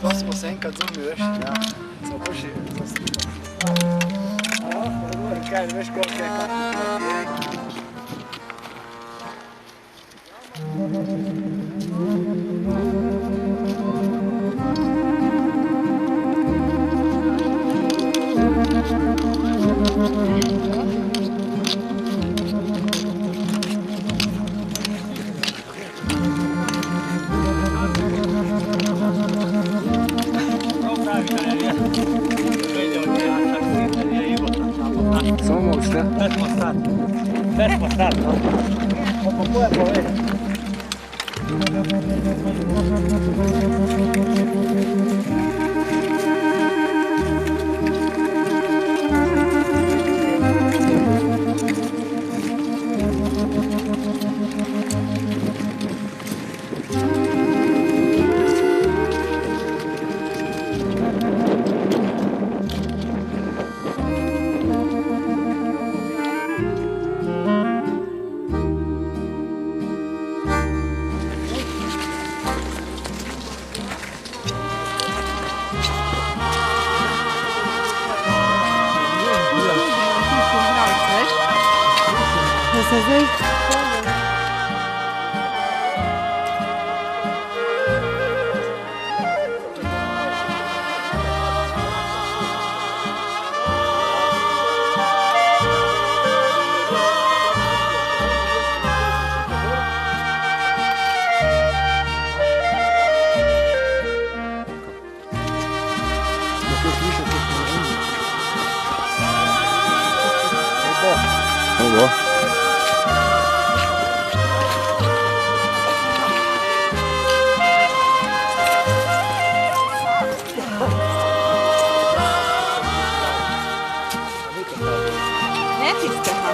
To smo se enkrat zumili, veš, ja. Smo boljši zaslikali. Kaj, ne veš koliko je kakšnih. Samo moč, ne? Več postat, no. Kako je povedal? Se zdaj... Ого. Ne tistega.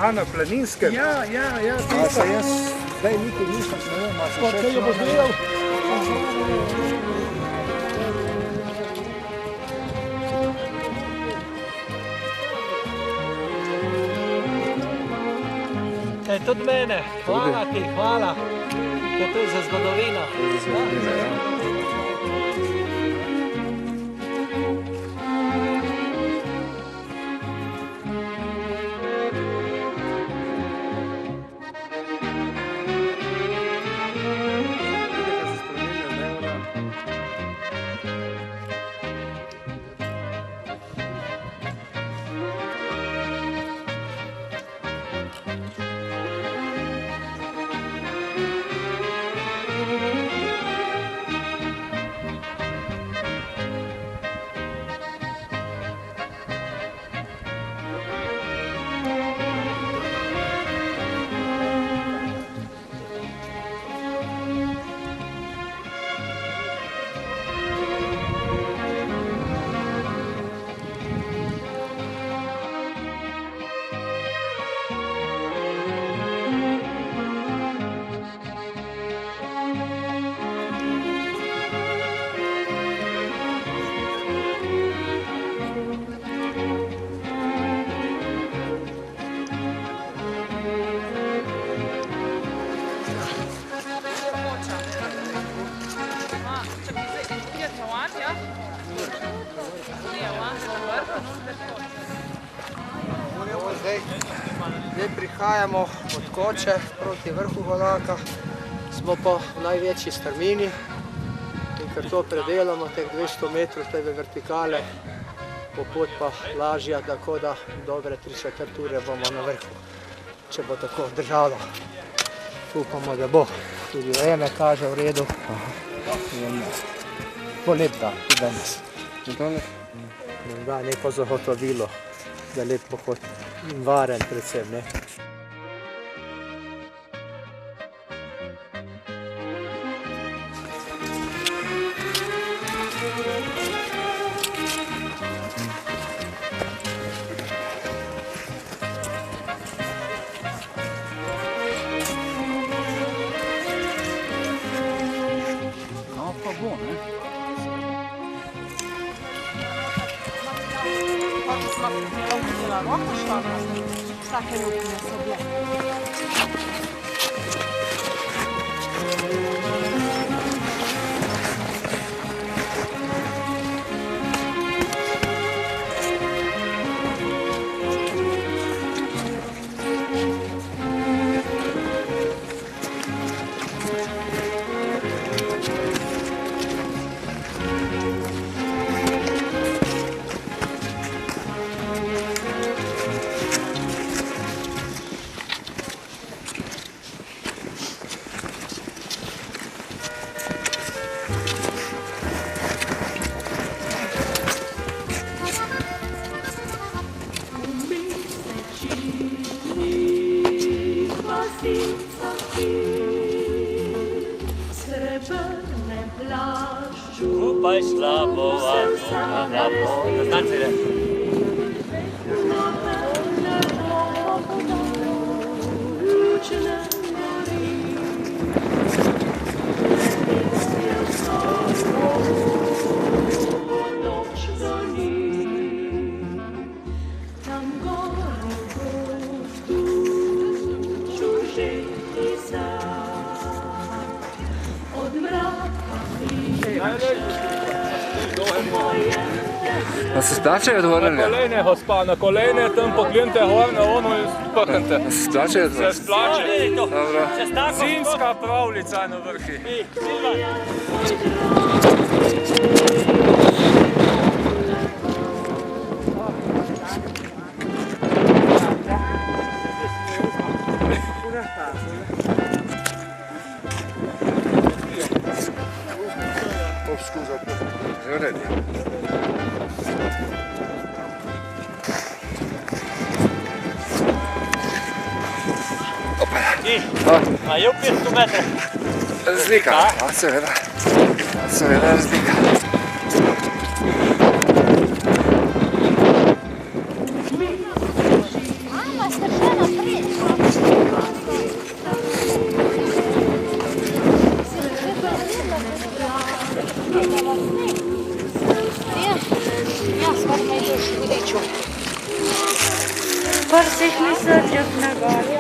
A, na Planinskem? Ja, ja. A se jaz zdaj nikaj nisem, ne vem, a se še... Kaj jo boš gledal? Tudi mene, hvala ti, hvala, je to za zgodovino. Za zgodovino, ja. Zdaj prihajamo od Koče proti vrhu Golaka. smo pa v največji strmini in ker to predelamo, teh 200 metrov te vertikale, bo pot pa lažja, tako da dobre 3/4 ure bomo na vrhu, če bo tako držalo. Upamo, da bo. Tudi vreme kaže v redu. Bo lep dan, tudi danes. Da, neko zagotovilo, da lep pohod in varen predvsem, ne. Vsake luknje so bile. Skupaj slabova, da znate le. A se splačajo dvorane? Na kolene, gospa, na kolene, tam poklenite gor na ono in sprhnete. A se splačajo dvorane? Se splača. Dobro. Zimska pravljica je na vrhi. Je v redu. A je v 500 metrov? Razlika, seveda. Seveda razlika. Prsih mi se džepne gori.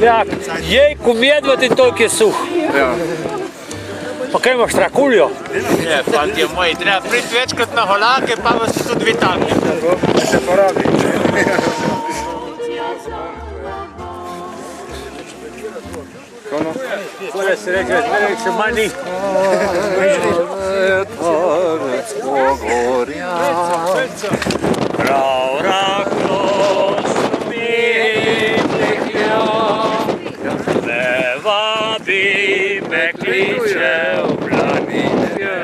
Ja, jejku medved in toliko je suh. Ja. Pa kaj imaš trakuljo? Ne, fantje moji, treba priti večkrat na holake, pa vas tudi vitamine. Se porabi. Kono? Kole se reče, da se manj. Tvorec pogorja. Prav rahlo smihlja, me vabi, me kliče v planinje.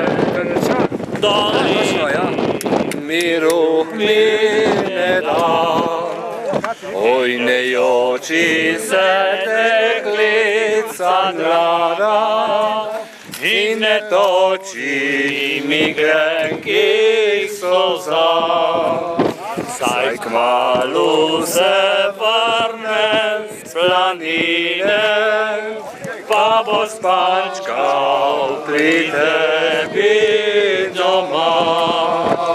Doli miru mi ne da, oj nejoči se deklica mlada in ne toči mi grenkih solza. Saj kmalu se vrnem s planine, pa bo spančkal pri tebi doma.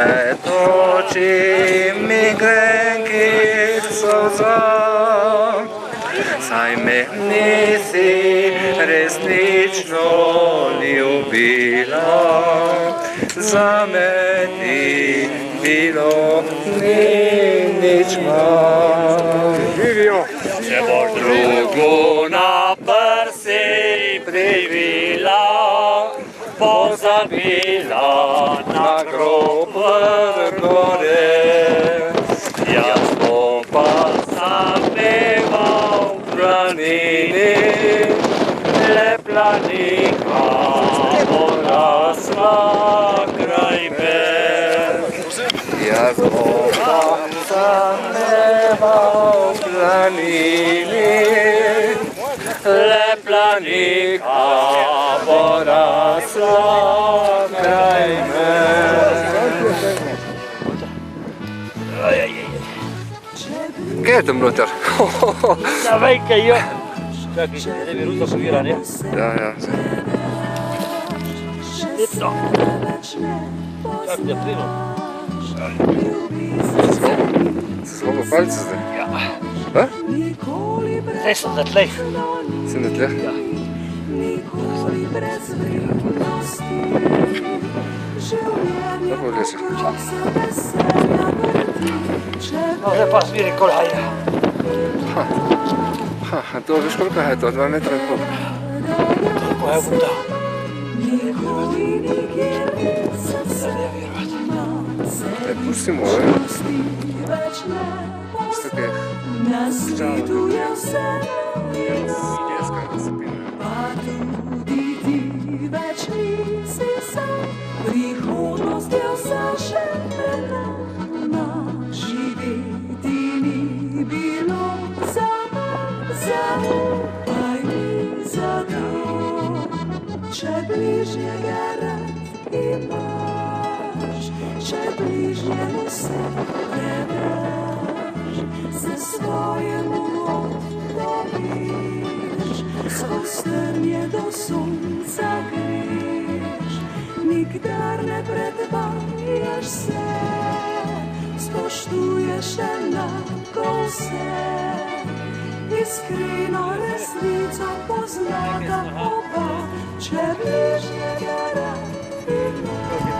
Pretoči mi grenkih solza, saj me nisi resnično ljubila, zame ti bilo ni nič manj. Živijo! Če boš drugo na prsi privila, pozabila na grob gore. Jaz bom pa zapeval v planini, le planika bo rasla kraj me. Jaz bom pa zapeval v planini, Le planika bo rasla kraj me. Kaj je tam noter? Zavej, kaj je. Čakaj, ne bi ruto povira, ne? Ja, ja. Lipno. Čak te plinu. Slovo palce zdaj? Ja. Ha? Zdaj sem na tleh. Si na tleh? Ja. Kako vlesi? No, zdaj pa smiri kolhaja. Ha, to veš koliko je to? 2,5 metra? Koliko je bom dal? Da ne vjerovati. Pustimo, isto kaj Indijska razpina. Prihodnost je vsa še ena, živeti ni bilo zaupaj mi zato, če bližnjega rad imaš, če bližnjemu se predaš, se svojemu odpoviš, strnje do sonca greš, nikdar ne predvajaš se, spoštuješ enako vse, iskreno resnico poznata oba, če bližnjega rad imaš.